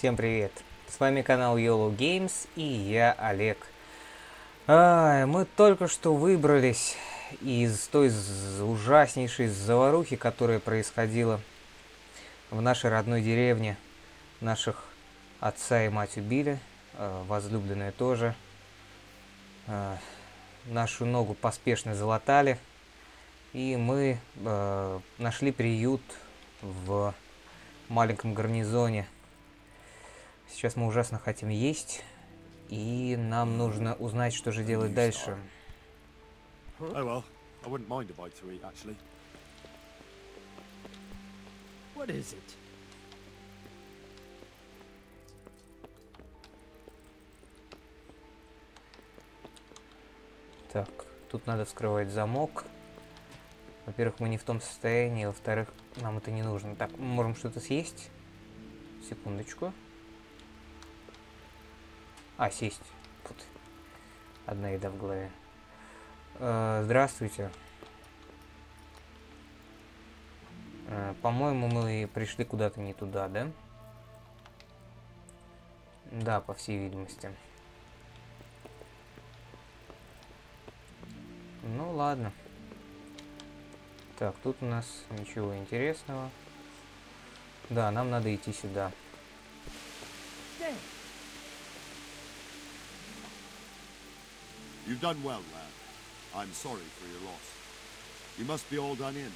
Всем привет! С вами канал YOloGames и я Олег. Мы только что выбрались из той ужаснейшей заварухи, которая происходила в нашей родной деревне. Наших отца и мать убили, возлюбленные тоже. Нашу ногу поспешно залатали, и мы нашли приют в маленьком гарнизоне. Сейчас мы ужасно хотим есть, и нам нужно узнать, что же делать дальше. Так, тут надо вскрывать замок. Во-первых, мы не в том состоянии, во-вторых, нам это не нужно. Так, мы можем что-то съесть. Секундочку. Сесть. Фу. Одна еда в голове. Здравствуйте. По-моему, мы пришли куда-то не туда, да? Да, по всей видимости. Ну, ладно. Так, тут у нас ничего интересного. Да, нам надо идти сюда. You've done well, lad. I'm sorry for your loss. You must be all done in.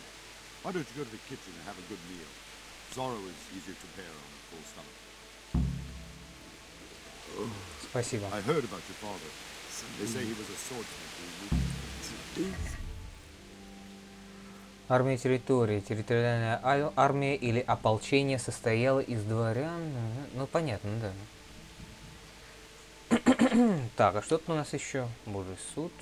Why don't you go to the kitchen and have a good meal? Sorrow is easier to bear on a full stomach. Спасибо. I heard about your father. They say he was a swordsman. Армия территории. Территориальная армия или ополчение состояла из дворян. Ну, понятно, да. Так, а что тут у нас еще? Божий суд.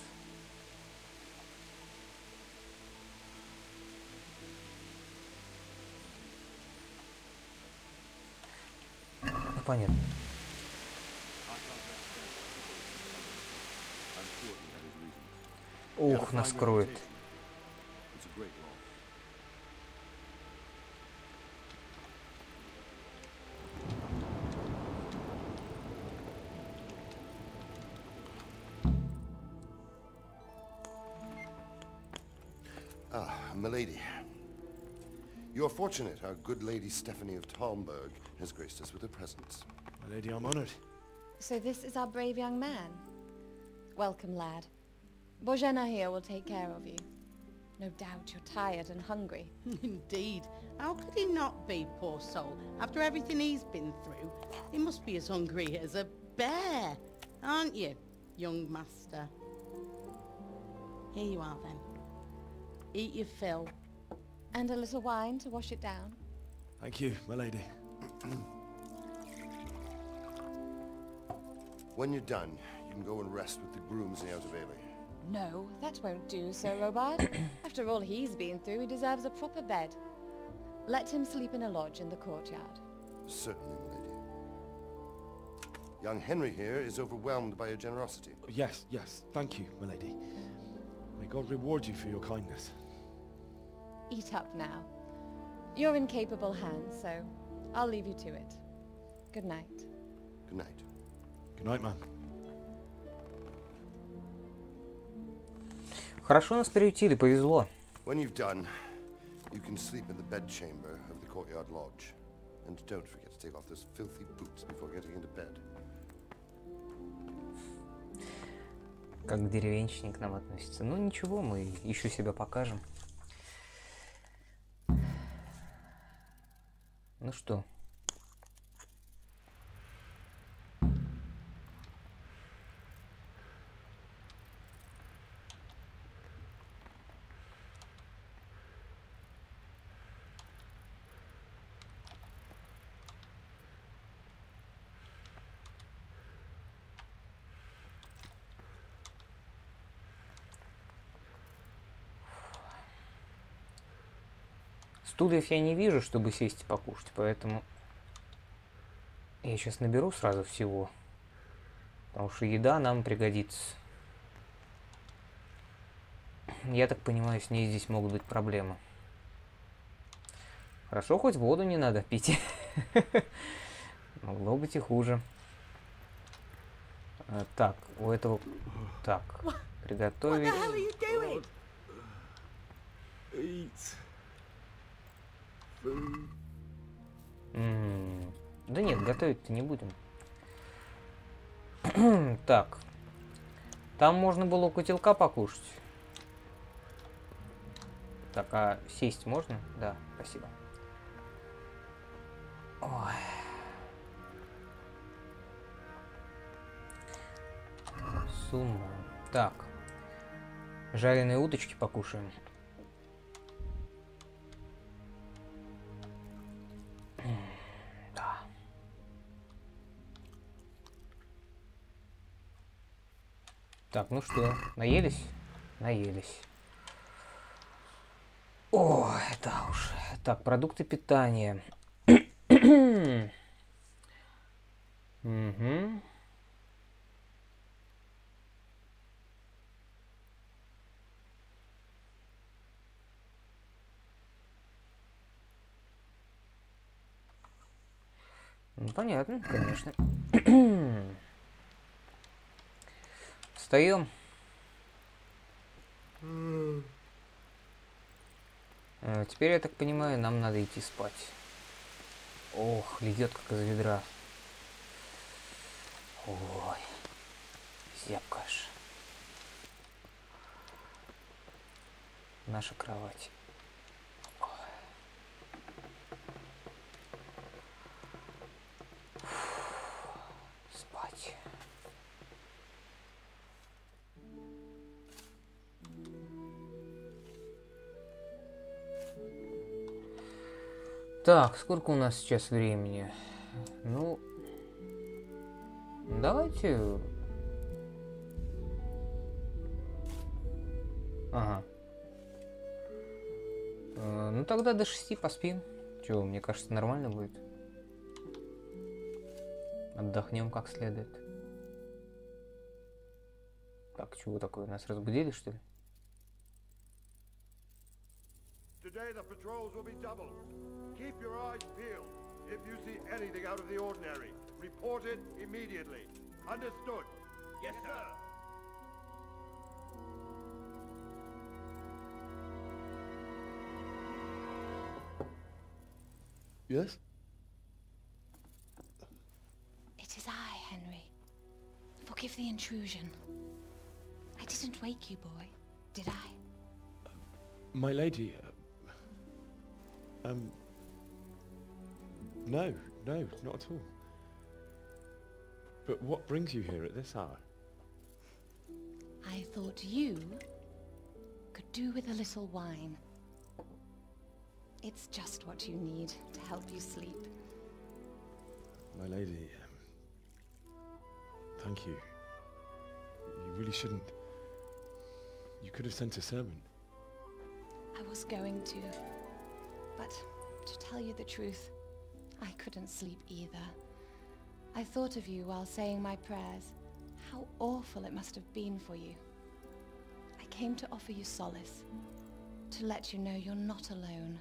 Ну, понятно. Ух, нас кроет. Milady, you are fortunate our good lady Stephanie of Talmberg has graced us with her presence. Milady, I'm honored. So this is our brave young man. Welcome, lad. Bozhena here will take care of you. No doubt you're tired and hungry. Indeed. How could he not be, poor soul? After everything he's been through, he must be as hungry as a bear, aren't you, young master? Here you are, then. Eat your fill. And a little wine to wash it down. Thank you, my lady. When you're done, you can go and rest with the grooms in the Outer Bailey. No, that won't do, Sir Robard. After all he's been through, he deserves a proper bed. Let him sleep in a lodge in the courtyard. Certainly, milady. Young Henry here is overwhelmed by your generosity. Yes, thank you, my lady. May God reward you for your kindness. Eat up now. You're in capable hands, so I'll leave you to it. Good night. Good night. Good night, man. Хорошо нас приютили, повезло. When you've done, you can sleep in the bedchamber of the courtyard lodge. And don't forget to take off those filthy boots before getting into bed. Как деревенщик к нам относится. Ну ничего, мы еще себя покажем. Ну что? Стульев я не вижу, чтобы сесть и покушать, поэтому я сейчас наберу сразу всего, потому что еда нам пригодится. Я так понимаю, с ней здесь могут быть проблемы. Хорошо, хоть воду не надо пить. Могло быть и хуже. Так, у этого... Так, приготовить. Да нет, готовить-то не будем. Так. Там можно было у котелка покушать. Так, а сесть можно? Да, спасибо. Ой. Сумма. Так. Жареные уточки покушаем. Да. Так, ну что, наелись? Наелись. Ой, да уж. Так, продукты питания. Угу. Ну, понятно, конечно. Встаем. Теперь, я так понимаю, нам надо идти спать. Ох, льет как из ведра. Ой, зябкаешь. Наша кровать. Ой. Спать. Так, сколько у нас сейчас времени? Ну, давайте... Ага. Ну, тогда до 6 поспим. Чего, мне кажется, нормально будет. Отдохнем как следует. Так, чего такое? Нас разбудили, что ли? Today the patrols will be doubled. Keep your eyes peeled. If you see anything out of the ordinary, report it immediately. Understood? Yes, sir. Yes? It is I, Henry. Forgive the intrusion. I didn't wake you, boy, did I? My lady, no, not at all. But what brings you here at this hour? I thought you could do with a little wine. It's just what you need to help you sleep. My lady, thank you. You really shouldn't. You could have sent a servant. I was going to, but to tell you the truth, I couldn't sleep either. I thought of you while saying my prayers. How awful it must have been for you. I came to offer you solace, to let you know you're not alone.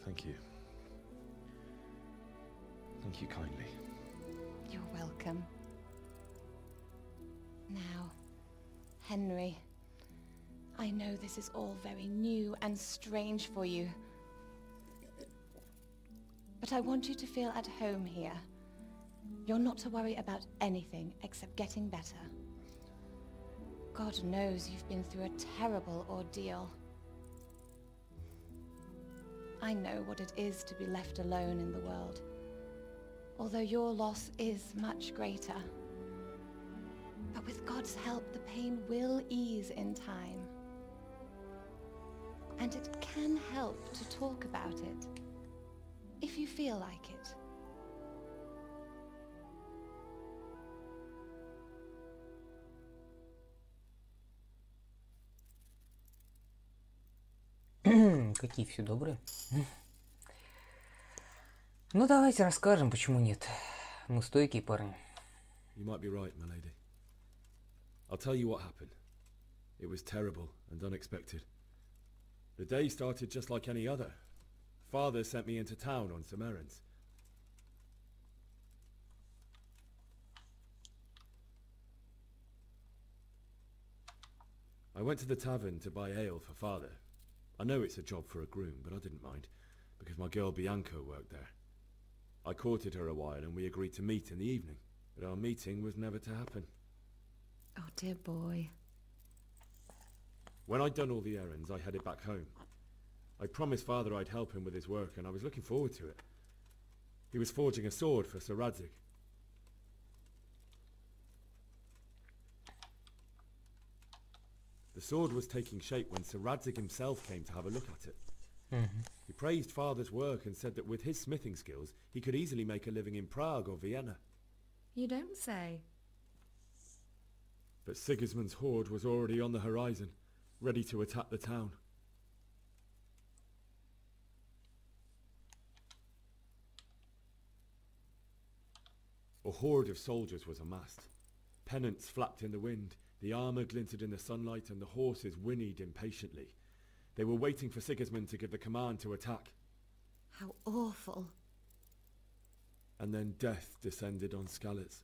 Thank you. Thank you kindly. You're welcome. Now, Henry, I know this is all very new and strange for you. But I want you to feel at home here. You're not to worry about anything except getting better. God knows you've been through a terrible ordeal. I know what it is to be left alone in the world, although your loss is much greater. But with God's help, the pain will ease in time. And it can help to talk about it, if you feel like it. Какие все добрые. Ну, давайте расскажем, почему нет. Мы стойкие парни. You might be right, my lady. I'll tell you what happened. It was terrible and unexpected. The day started just like any other. Father sent me into town on some errands. I went to the tavern to buy ale for father. I know it's a job for a groom, but I didn't mind, because my girl Bianca worked there. I courted her a while and we agreed to meet in the evening, but our meeting was never to happen. Oh, dear boy. When I'd done all the errands, I headed back home. I promised father I'd help him with his work, and I was looking forward to it. He was forging a sword for Sir Radzig. The sword was taking shape when Sir Radzig himself came to have a look at it. He praised father's work and said that with his smithing skills, he could easily make a living in Prague or Vienna. You don't say. But Sigismund's horde was already on the horizon, ready to attack the town. A horde of soldiers was amassed. Pennants flapped in the wind, the armour glinted in the sunlight, and the horses whinnied impatiently. They were waiting for Sigismund to give the command to attack. How awful. And then death descended on Skalitz.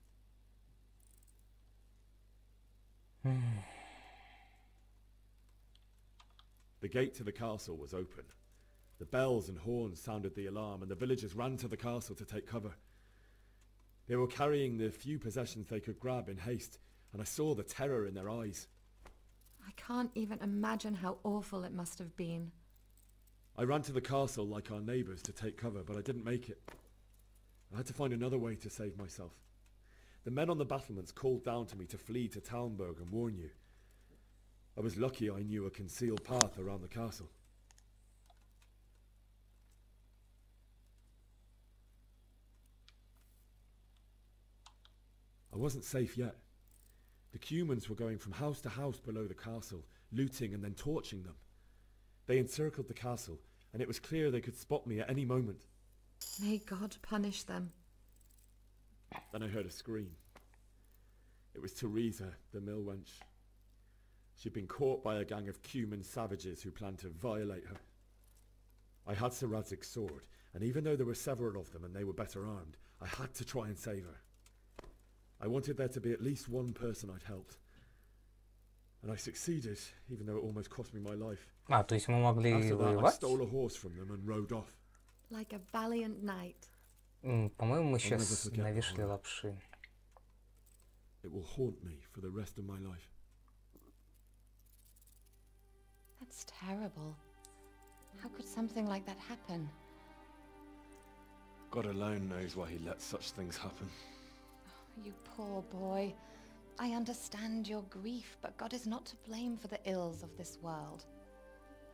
The gate to the castle was open. The bells and horns sounded the alarm, and the villagers ran to the castle to take cover. They were carrying the few possessions they could grab in haste, and I saw the terror in their eyes. I can't even imagine how awful it must have been. I ran to the castle like our neighbours to take cover, but I didn't make it. I had to find another way to save myself. The men on the battlements called down to me to flee to Talmberg and warn you. I was lucky I knew a concealed path around the castle. I wasn't safe yet. The Cumans were going from house to house below the castle, looting and then torching them. They encircled the castle, and it was clear they could spot me at any moment. May God punish them. Then I heard a scream. It was Teresa, the mill wench. She'd been caught by a gang of Cuman savages who planned to violate her. I had Sir Radzig's sword, and even though there were several of them and they were better armed, I had to try and save her. I wanted there to be at least one person I'd helped. And I succeeded, even though it almost cost me my life. То есть мы могли After that, I воевать? stole a horse from them and rode off. Like a valiant knight. По-моему, мы never сейчас forget навешали that. лапши. It will haunt me for the rest of my life. That's terrible. How could something like that happen? God alone knows why he lets such things happen. You poor boy. I understand your grief, but God is not to blame for the ills of this world.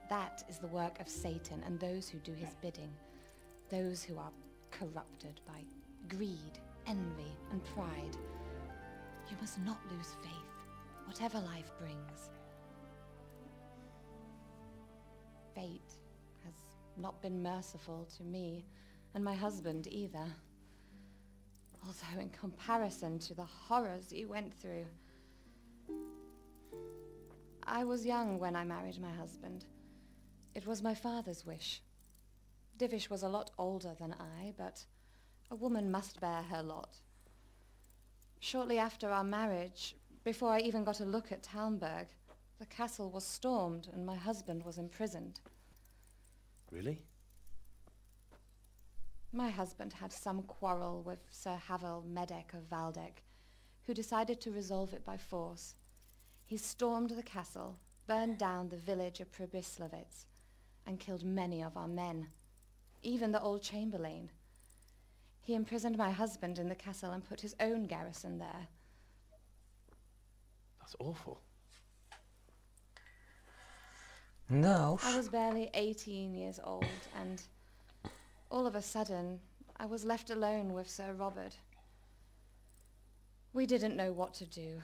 That is the work of Satan and those who do his bidding. Those who are corrupted by greed, envy, and pride. You must not lose faith, whatever life brings. Fate has not been merciful to me, and my husband either. Although in comparison to the horrors you went through. I was young when I married my husband. It was my father's wish. Divish was a lot older than I, but a woman must bear her lot. Shortly after our marriage, before I even got a look at Talmberg, the castle was stormed and my husband was imprisoned. Really? My husband had some quarrel with Sir Havel Medek of Valdek, who decided to resolve it by force. He stormed the castle, burned down the village of Pribyslavitz, and killed many of our men, even the old chamberlain. He imprisoned my husband in the castle and put his own garrison there. That's awful. Да уж. I was barely 18 years old, and all of a sudden, I was left alone with Sir Robert. We didn't know what to do.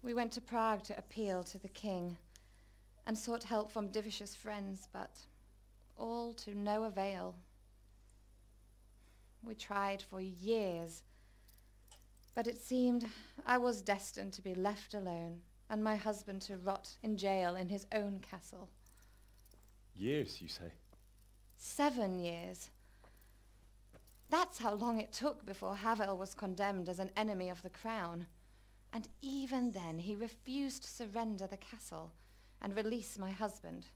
We went to Prague to appeal to the king and sought help from Divish's friends, but all to no avail. We tried for years, but it seemed I was destined to be left alone and my husband to rot in jail in his own castle. Years, you say? 7 years. That's how long it took before Havel was condemned as an enemy of the crown. And even then he refused to surrender the castle and release my husband.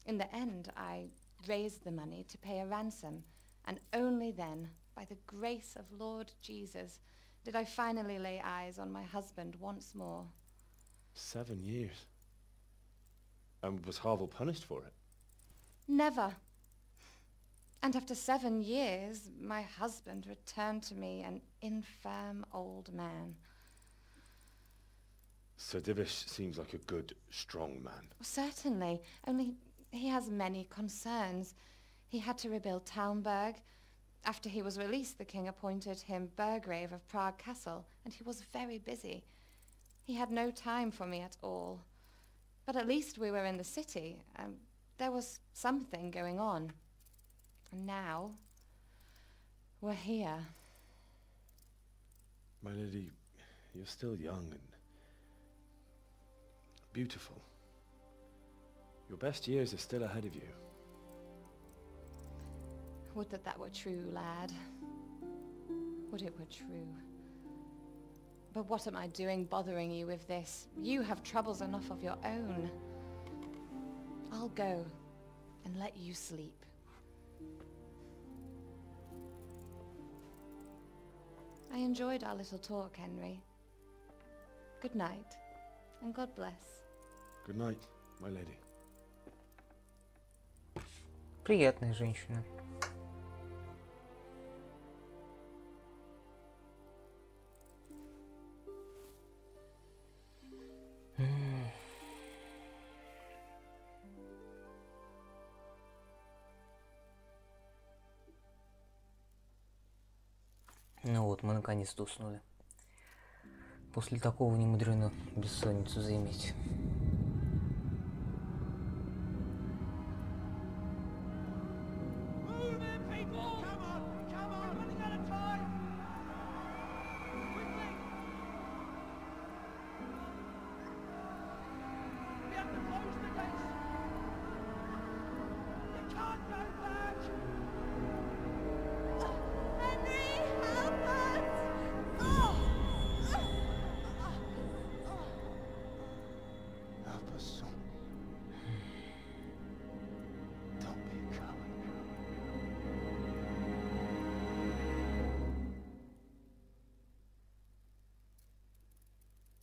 In the end, I raised the money to pay a ransom, and only then, by the grace of Lord Jesus, did I finally lay eyes on my husband once more. 7 years. And was Harville punished for it? Never. And after 7 years, my husband returned to me an infirm old man. Sir Divish seems like a good, strong man. Certainly, only he has many concerns. He had to rebuild Talmberg. After he was released, the king appointed him Burgrave of Prague Castle, and he was very busy. He had no time for me at all. But at least we were in the city. There was something going on. And now, we're here. My lady, you're still young and beautiful. Your best years are still ahead of you. Would that that were true, lad. Would it were true. But what am I doing bothering you with this? You have troubles enough of your own. I'll go and let you sleep. I enjoyed our little talk, Henry. Good night, and God bless. Good night, my lady. Приятная женщина. Ну вот, мы наконец-то уснули. После такого не мудрено бессонницу заиметь.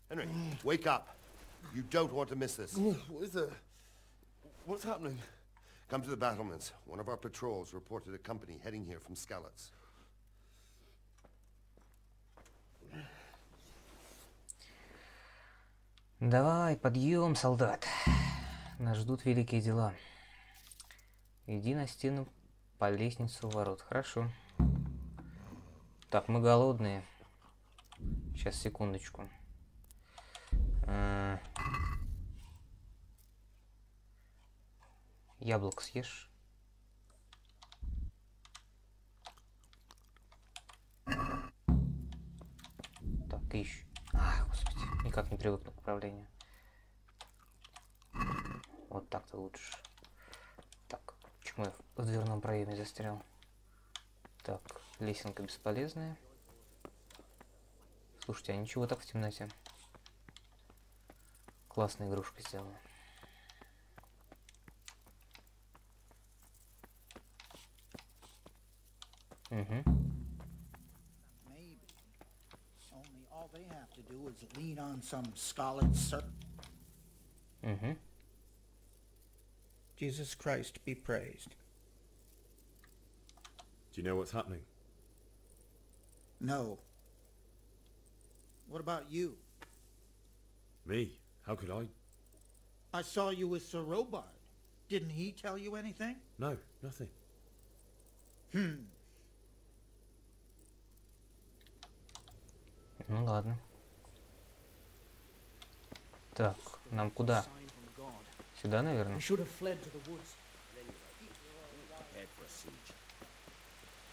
Henry, wake up. You don't want to miss this. What is it? What's happening? Come to the battlements. One of our patrols reported a company heading here from Skalitz. Давай, подъем, солдат. Нас ждут великие дела. Иди на стену по лестнице у ворот. Хорошо. Так, мы голодные. Сейчас, секундочку. Яблоко съешь? Так, ищу. Ах, господи, никак не привыкну к управлению. Вот так-то лучше. Так, почему я в дверном проеме застрял? Так, лесенка бесполезная. Слушайте, а ничего так в темноте. Классная игрушка сделана. Угу. Maybe. Only all they have to do is lean on some Skalitz. Угу. Jesus Christ be praised. Do you know what's happening? No. What about you? Me? How could I? I saw you with Sir Robard. Didn't he tell you anything? No, nothing. Ну ладно. Так, нам куда? Сюда, наверное? should have fled to the woods. Prepared for a siege.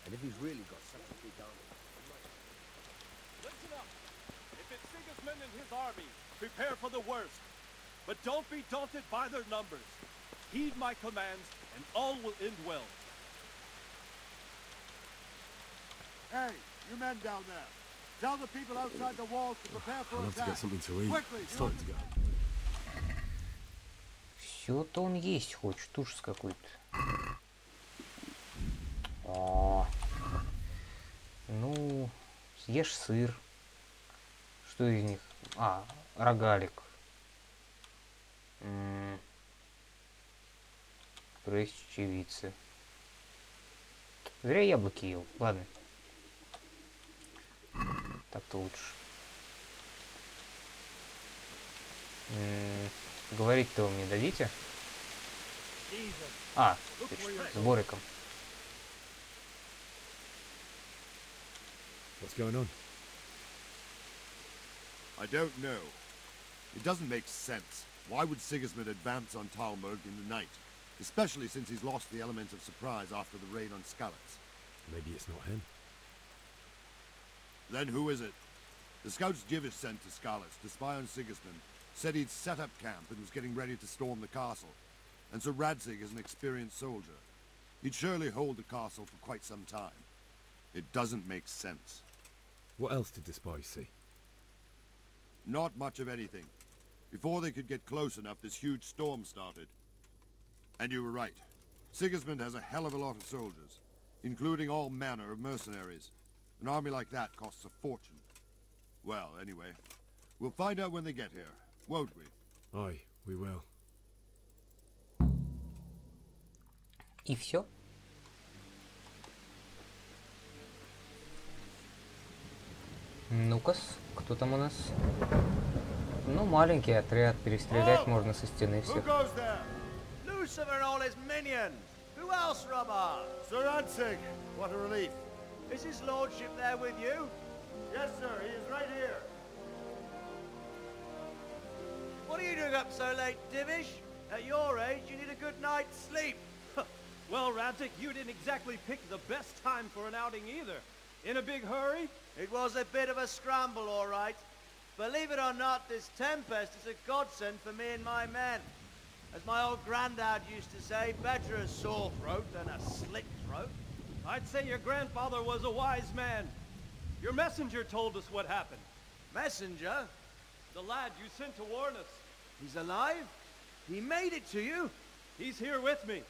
And if he's really got such a big army... Listen up! If it's Sigismund and his army, prepare for the worst. But don't be daunted by their numbers. Heed my commands, and all will end well. Hey, you men down there. Tell the people outside the walls to prepare for I'll have to get attack. something to eat. Quickly, It's starting to go. Все-то он есть хочет, ужас какой-то. О, ну, съешь сыр. Что из них? А, рогалик. Пресс чечевицы. Зря яблоки ел. Ладно. Так-то лучше. Говорить-то вы мне дадите? А, точно, с Бориком. What's going on? I don't know. It doesn't make sense. Why would Sigismund advance on Talmberg in the night? Especially since he's lost the element of surprise after the raid on Skalitz. Maybe it's not him. Then who is it? The scouts Jivish sent to Skalitz to spy on Sigismund said he'd set up camp and was getting ready to storm the castle. And Sir Radzig is an experienced soldier. He'd surely hold the castle for quite some time. It doesn't make sense. What else did the spies see? Not much of anything. Before they could get close enough, this huge storm started. And you were right. Sigismund has a hell of a lot of soldiers, including all manner of mercenaries. An army like that costs a fortune. Well, anyway, we'll find out when they get here, won't we? Aye, we will. И все? Ну-ка, кто там у нас? Ну, маленький отряд, перестрелять можно со стены Who всех. goes there? Lucifer and all his minions. Who else, Rubber? Sir Radzig, what a relief. Is his lordship there with you? Yes, sir, he is right here. What are you doing up so late, Divish? At your age, you need a good night's sleep. Well, Radzig, you didn't exactly pick the best time for an outing either. In a big hurry? It was a bit of a scramble, all right. Believe it or not, this tempest is a godsend for me and my men. As my old granddad used to say, better a sore throat than a slit throat. I'd say your grandfather was a wise man. Your messenger told us what happened. Messenger? The lad you sent to warn us. He's alive? He made it to you? He's here with me.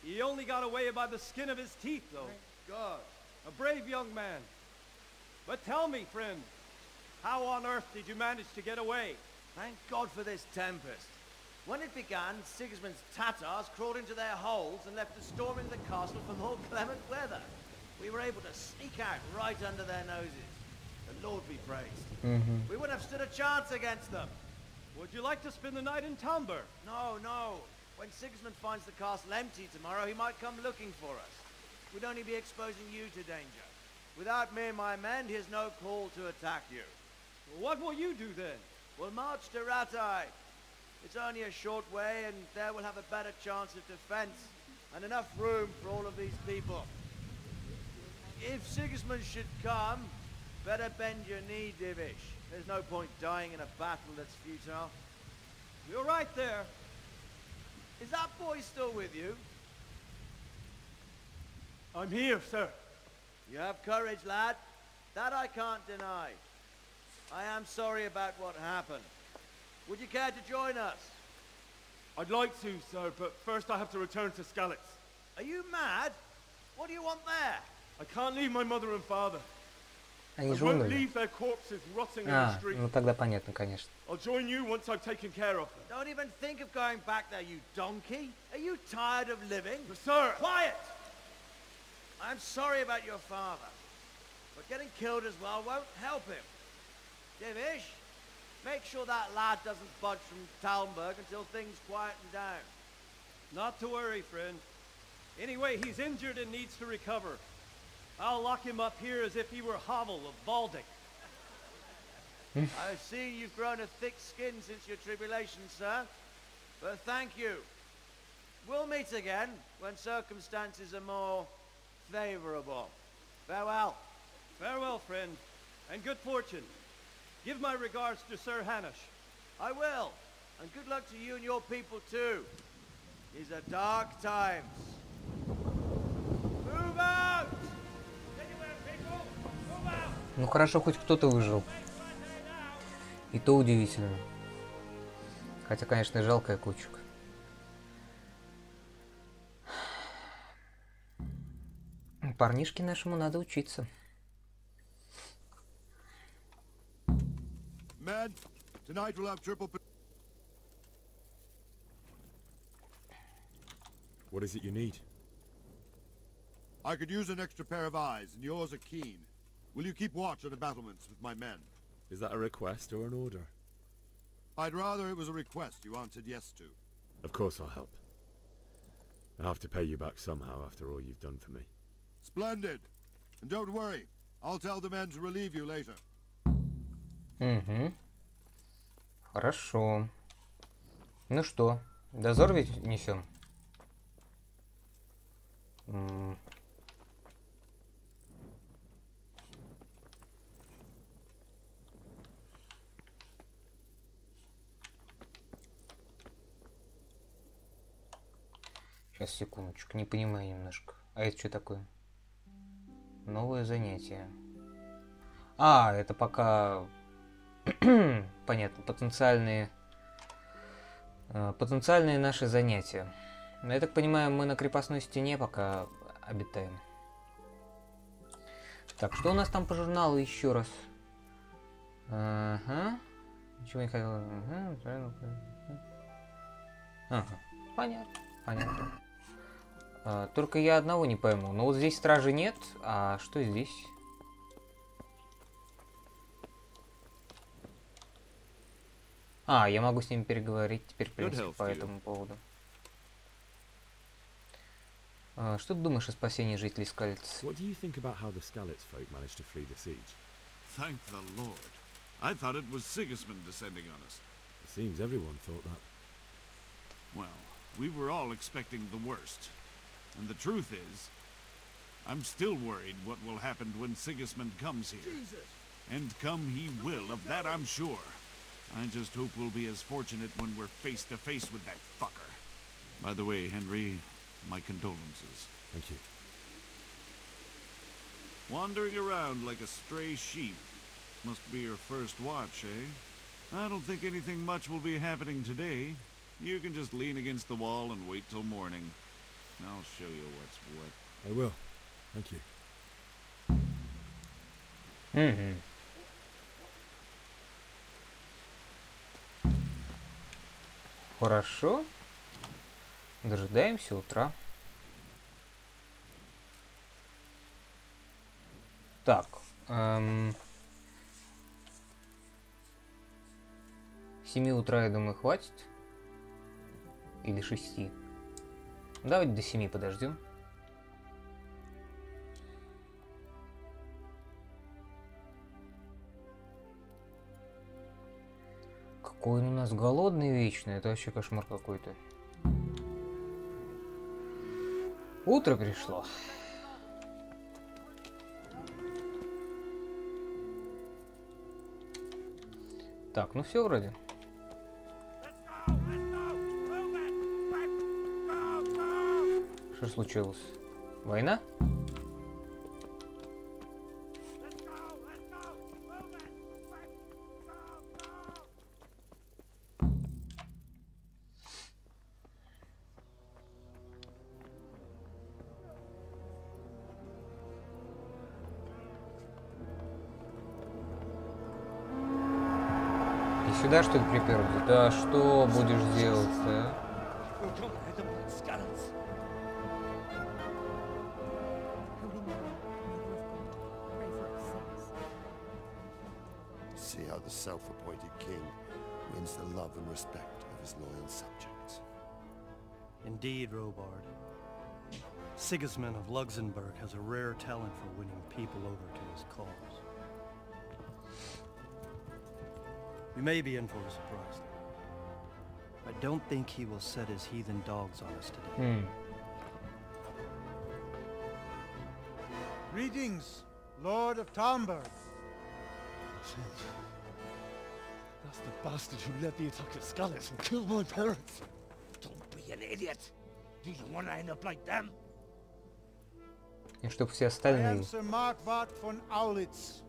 He only got away by the skin of his teeth, though. Thank God. A brave young man. But tell me, friend, how on earth did you manage to get away? Thank God for this tempest. When it began, Sigismund's Tatars crawled into their holes and left us storming the castle for more clement weather. We were able to sneak out right under their noses. The Lord be praised. We wouldn't have stood a chance against them. Would you like to spend the night in Talmberg? No, no. When Sigismund finds the castle empty tomorrow, he might come looking for us. We'd only be exposing you to danger. Without me and my men, he has no call to attack you. What will you do then? We'll march to Ratai. It's only a short way, and there we'll have a better chance of defense and enough room for all of these people. If Sigismund should come, better bend your knee, Divish. There's no point dying in a battle that's futile. You're right there. Is that boy still with you? I'm here, sir. You have courage, lad. That I can't deny. I am sorry about what happened. Would you care to join us? I'd like to, sir, but first I have to return to Skalitz. Are you mad? What do you want there? I can't leave my mother and father. Они I же won't умерли. leave their corpses rotting in the А, street. ну тогда понятно, конечно. I'll join you once I've taken care of them. Don't even think of going back there, you donkey. Are you tired of living? But sir! Quiet! I'm sorry about your father, but getting killed as well won't help him. Divish, make sure that lad doesn't budge from Talmberg until things quieten down. Not to worry, friend. Anyway, he's injured and needs to recover. I'll lock him up here as if he were Havel of Baldic. I see you've grown a thick skin since your tribulation, sir. But thank you. We'll meet again when circumstances are more favorable. Farewell. Farewell, friend, and good fortune. Give my regards to Sir Hanush. I will. And good luck to you and your people too. These are dark times. Move out! Anywhere, people! Move out! Ну хорошо, хоть кто-то выжил. И то удивительно. Хотя, конечно, жалкая кучка. Парнишке нашему надо учиться. Men, tonight we'll have triple... What is it you need? I could use an extra pair of eyes, and yours are keen. Will you keep watch on the battlements with my men? Is that a request or an order? I'd rather it was a request you answered yes to. Of course I'll help. I have to pay you back somehow after all you've done for me. Splendid. And don't worry, I'll tell the men to relieve you later. Угу. Хорошо. Ну что, дозор ведь несем? Сейчас, секундочку, не понимаю немножко. А это что такое? Новое занятие. А, это пока... Понятно, потенциальные наши занятия. Но я так понимаю, мы на крепостной стене пока обитаем. Так, что у нас там по журналу еще раз? Ага. Ничего не хотел. Ага. Понятно, понятно. Только я одного не пойму. Но вот здесь стражи нет, а что здесь? А, я могу с ними переговорить теперь, в принципе, по этому поводу. Что ты думаешь о спасении жителей Скалец? What do you think about how the Skalitz folk managed to flee the siege? Thank the Lord. I thought it was Sigismund descending on us. It seems everyone thought that. Well, we were all expecting the worst. And the truth is, I'm still worried what will happen when Sigismund comes here. Jesus. And come he will, of that I'm sure. I just hope we'll be as fortunate when we're face to face with that fucker. By the way, Henry, my condolences. Thank you. Wandering around like a stray sheep. Must be your first watch, eh? I don't think anything much will be happening today. You can just lean against the wall and wait till morning. I'll show you what's what. I will. Thank you. Угу. Хорошо. Дожидаемся утра. Так. 7 утра, я думаю, хватит. Или 6. Давайте до 7 подождем. Какой он у нас голодный вечно. Это вообще кошмар какой-то. Утро пришло. Так, ну все вроде. Что случилось? Война? И сюда что ли приперлись? Да что будешь делать, а? See how the self-appointed king wins the love and respect of his loyal subjects. Indeed, Robard. Sigismund of Luxembourg has a rare talent for winning people over to his cause. We may be in for a surprise. I don't think he will set his heathen dogs on us today. Greetings, Lord of Talmberg. That's the bastard who led the attack at Skalitz and killed my parents. Don't be an idiot. Do you want to end up like them? И чтоб все I остальные... am Sir Markwart von Aulitz.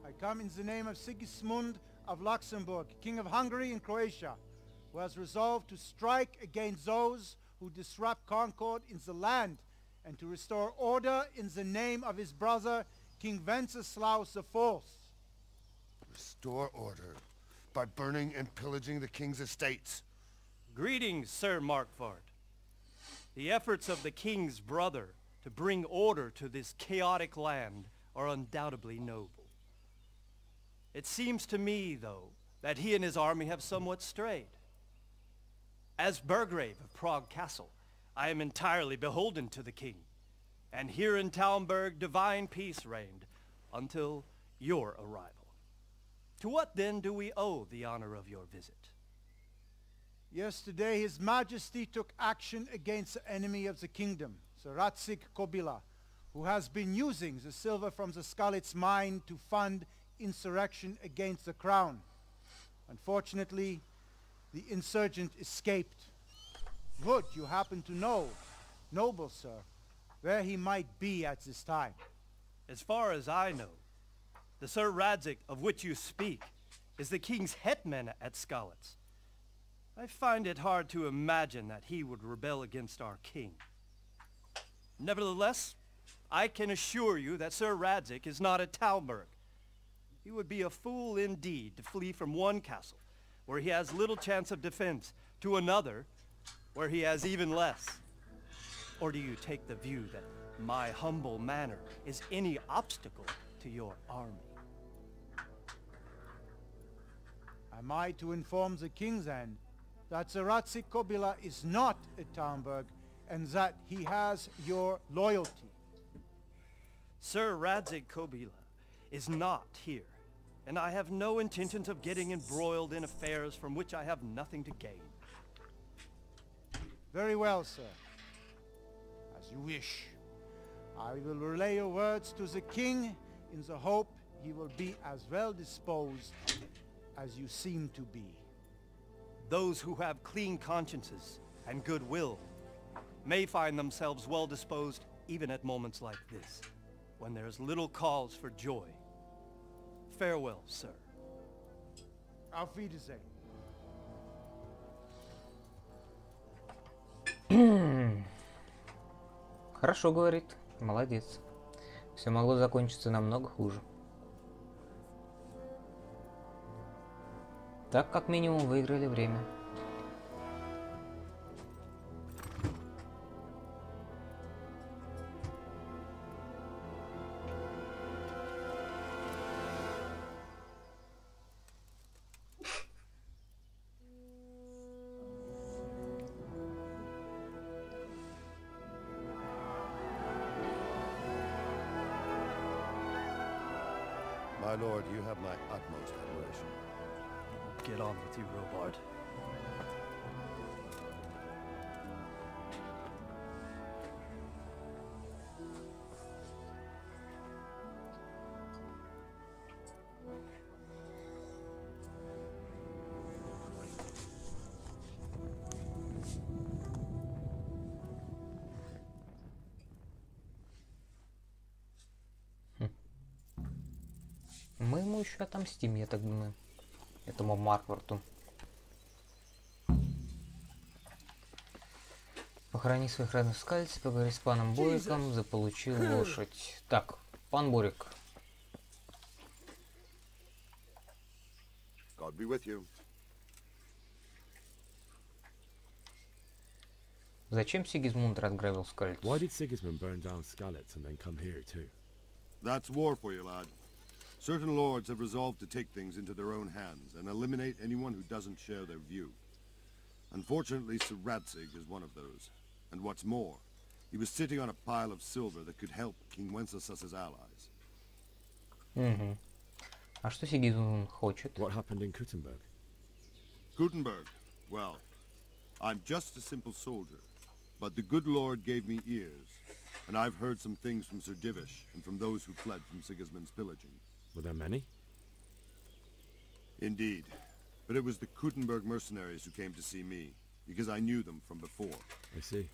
I come in the name of Sigismund of Luxembourg, King of Hungary and Croatia, who has resolved to strike against those who disrupt concord in the land and to restore order in the name of his brother, King Wenceslaus IV. Restore order by burning and pillaging the king's estates. Greetings, Sir Markvart. The efforts of the king's brother to bring order to this chaotic land are undoubtedly noble. It seems to me, though, that he and his army have somewhat strayed. As Burgrave of Prague Castle, I am entirely beholden to the king, and here in Talmberg divine peace reigned until your arrival. To what then do we owe the honor of your visit? Yesterday His Majesty took action against the enemy of the kingdom, Sir Radzik Kobila, who has been using the silver from the Skalitz mine to fund insurrection against the crown. Unfortunately, the insurgent escaped. Good, you happen to know, noble sir, where he might be at this time. As far as I know, the Sir Radzik of which you speak is the king's hetman at Skalitz. I find it hard to imagine that he would rebel against our king. Nevertheless, I can assure you that Sir Radzik is not at Talmberg. He would be a fool indeed to flee from one castle, where he has little chance of defense, to another, where he has even less. Or do you take the view that my humble manner is any obstacle to your army? Am I to inform the king's end that Sir Radzik Kobila is not at Talmberg and that he has your loyalty? Sir Radzik Kobila is not here, and I have no intentions of getting embroiled in affairs from which I have nothing to gain. Very well, sir. As you wish. I will relay your words to the king in the hope he will be as well disposed as you seem to be. Those who have clean consciences and goodwill may find themselves well disposed even at moments like this, when there's little cause for joy. Farewell, sir. Auf Wiedersehen. Хорошо говорит, молодец. Все могло закончиться намного хуже. Так, как минимум, выиграли время. My lord, you have my utmost admiration. Get on with you, Robard. Мы ему еще отомстим, я так думаю, этому Маркварту. Похорони своих родных в Скальце, поговори с паном Бориком, заполучи лошадь. Так, пан Борик. God be with you. Зачем Сигизмунд разграбил Скальц? Why did Sigismund burn down Skalitz and then come here too? That's war for you, lad. Certain lords have resolved to take things into their own hands and eliminate anyone who doesn't share their view. Unfortunately, Sir Radzik is one of those. And what's more, he was sitting on a pile of silver that could help King Wenceslas's allies. А что Сигизмунд хочет? What happened in Kuttenberg? Gutenberg, well, I'm just a simple soldier, but the good lord gave me ears, and I've heard some things from Sir Divish and from those who fled from Sigismund's pillaging. Were there many? Indeed, but it was the Kuttenberg mercenaries who came to see me, because I knew them from before. I see.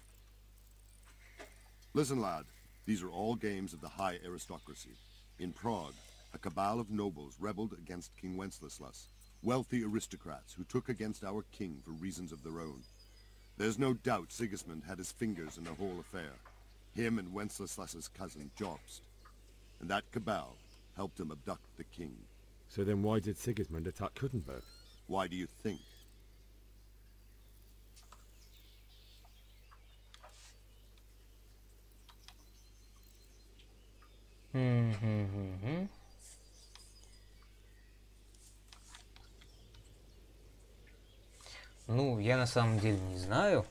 Listen, lad, these are all games of the high aristocracy. In Prague, a cabal of nobles rebelled against King Wenceslas, wealthy aristocrats who took against our king for reasons of their own. There's no doubt Sigismund had his fingers in the whole affair. Him and Wenceslas's cousin, Jobst. And that cabal helped him abduct the king. So then why did Sigismund attack Kuttenberg? Why do you think? Ну, я на самом деле не знаю.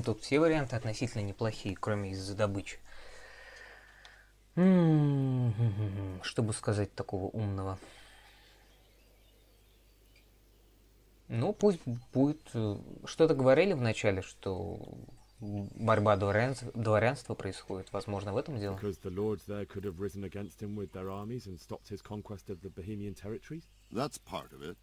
Тут все варианты относительно неплохие, кроме из-за добычи. Чтобы сказать такого умного. Ну, пусть будет... Что-то говорили в начале, что борьба дворянства происходит. Возможно, в этом дело. Because the lords there could have risen against him with their armies and stopped his conquest of the Bohemian territories? That's part of it.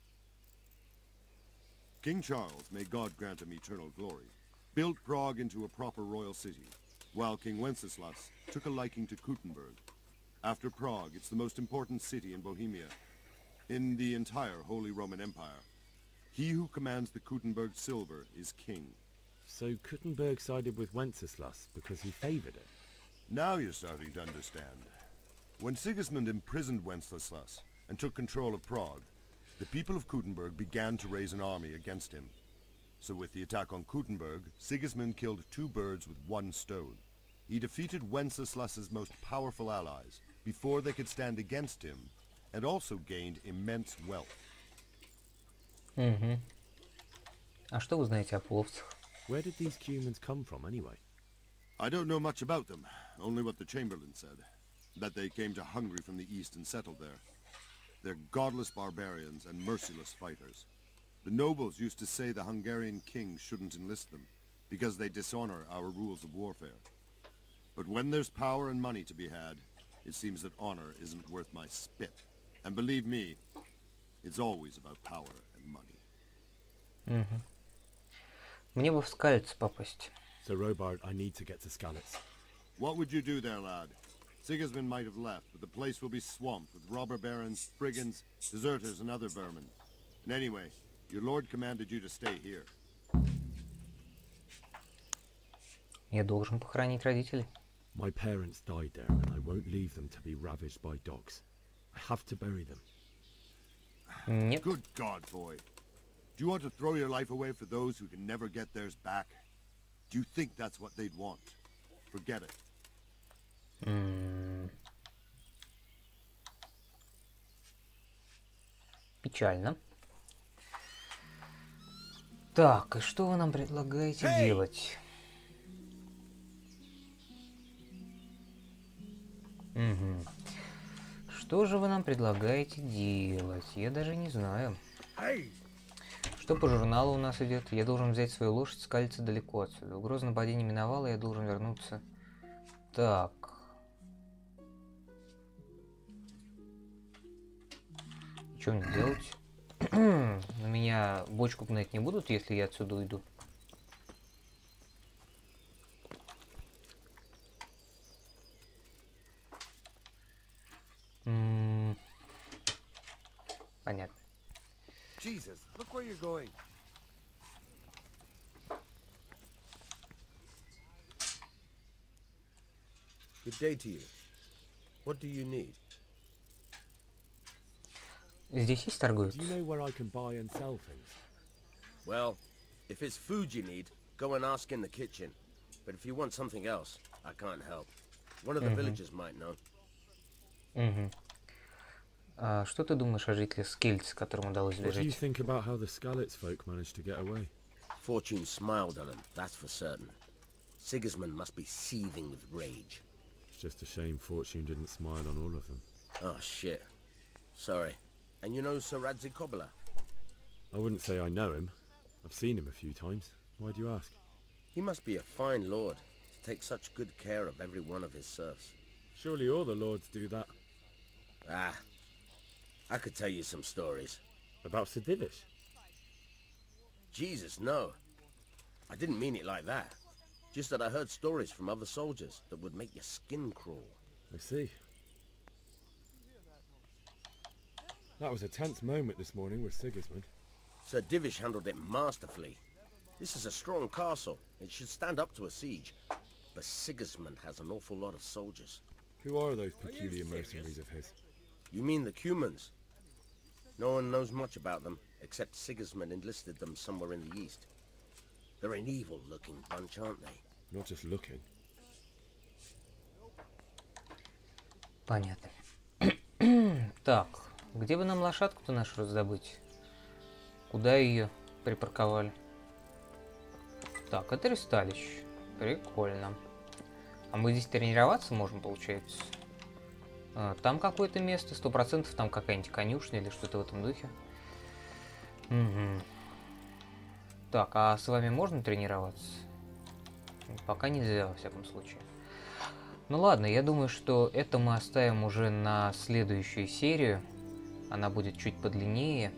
King Charles, may God grant him eternal glory, built Prague into a proper royal city, while King Wenceslas took a liking to Kuttenberg. After Prague, it's the most important city in Bohemia, in the entire Holy Roman Empire. He who commands the Kuttenberg silver is king. So Kuttenberg sided with Wenceslas because he favored it? Now you're starting to understand. When Sigismund imprisoned Wenceslas and took control of Prague, the people of Kuttenberg began to raise an army against him. So with the attack on Kuttenberg, Sigismund killed two birds with one stone. He defeated Wenceslas's most powerful allies before they could stand against him, and also gained immense wealth. А что вы знаете о половцах? Where did these humans come from anyway? I don't know much about them, only what the Chamberlain said. That they came to Hungary from the east and settled there. They're godless barbarians and merciless fighters. The nobles used to say the Hungarian king shouldn't enlist them, because they dishonor our rules of warfare. But when there's power and money to be had, it seems that honor isn't worth my spit. And believe me, it's always about power and money. Мне бы в Скалец попасть. So Robard, I need to get to Skalitz. What would you do there, lad? Sigismund might have left, but the place will be swamped with robber barons, brigands, deserters, and other vermin. And anyway, your lord commanded you to stay here. Я должен похоронить родителей. My parents died there, and I won't leave them to be ravaged by dogs. I have to bury them. Нет. Good God, boy. Do you want to throw your life away for those who can never get theirs back? Do you think that's what they'd want? Forget it. Печально. Так, и что вы нам предлагаете делать? Что же вы нам предлагаете делать? Я даже не знаю. Что по журналу у нас идет? Я должен взять свою лошадь, скалиться далеко отсюда. Угроза нападения миновала, я должен вернуться. Так. Что мне делать? На меня бочку гнать не будут, если я отсюда уйду. Понятно. Jesus, look where you're going. Good day to you. What do you need? Здесь есть торговец? Do you know where I can buy and sell things? Well, if it's food you need, go and ask in the kitchen. But if you want something else, I can't help. One of the villagers might know. А что ты думаешь о жителе Скельц, которому удалось What do you сбежать? think about how the Skalitz folk managed to get away? Fortune smiled on him, that's for certain. Sigismund must be seething with rage. It's just a shame Fortune didn't smile on all of them. Oh, shit. Sorry. And you know Sir Kobila? I wouldn't say I know him. I've seen him a few times. Why do you ask? He must be a fine lord to take such good care of every one of his serfs. Surely all the lords do that. Ah, I could tell you some stories. About Sir Divish? Jesus, no. I didn't mean it like that. Just that I heard stories from other soldiers that would make your skin crawl. I see. That was a tense moment this morning with Sigismund. Sir Divish handled it masterfully. This is a strong castle. It should stand up to a siege. But Sigismund has an awful lot of soldiers. Who are those peculiar mercenaries of his? You mean the Cumans? No one knows much about them, except Sigismund enlisted them somewhere in the east. They're an evil-looking bunch, aren't they? Not just looking. Понятно. Так, где бы нам лошадку-то нашу раздобыть? Куда ее припарковали? Так, это ресталище. Прикольно. А мы здесь тренироваться можем, получается? Там какое-то место, 100%, там какая-нибудь конюшня или что-то в этом духе. Угу. Так, а с вами можно тренироваться? Пока нельзя, во всяком случае. Ну ладно, я думаю, что это мы оставим уже на следующую серию. Она будет чуть подлиннее.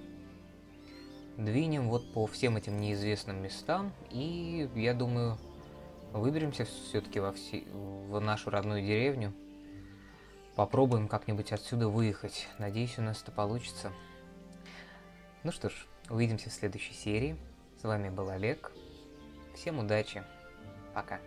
Двинем вот по всем этим неизвестным местам. И, я думаю, выберемся все-таки в нашу родную деревню. Попробуем как-нибудь отсюда выехать. Надеюсь, у нас это получится. Ну что ж, увидимся в следующей серии. С вами был Олег. Всем удачи. Пока.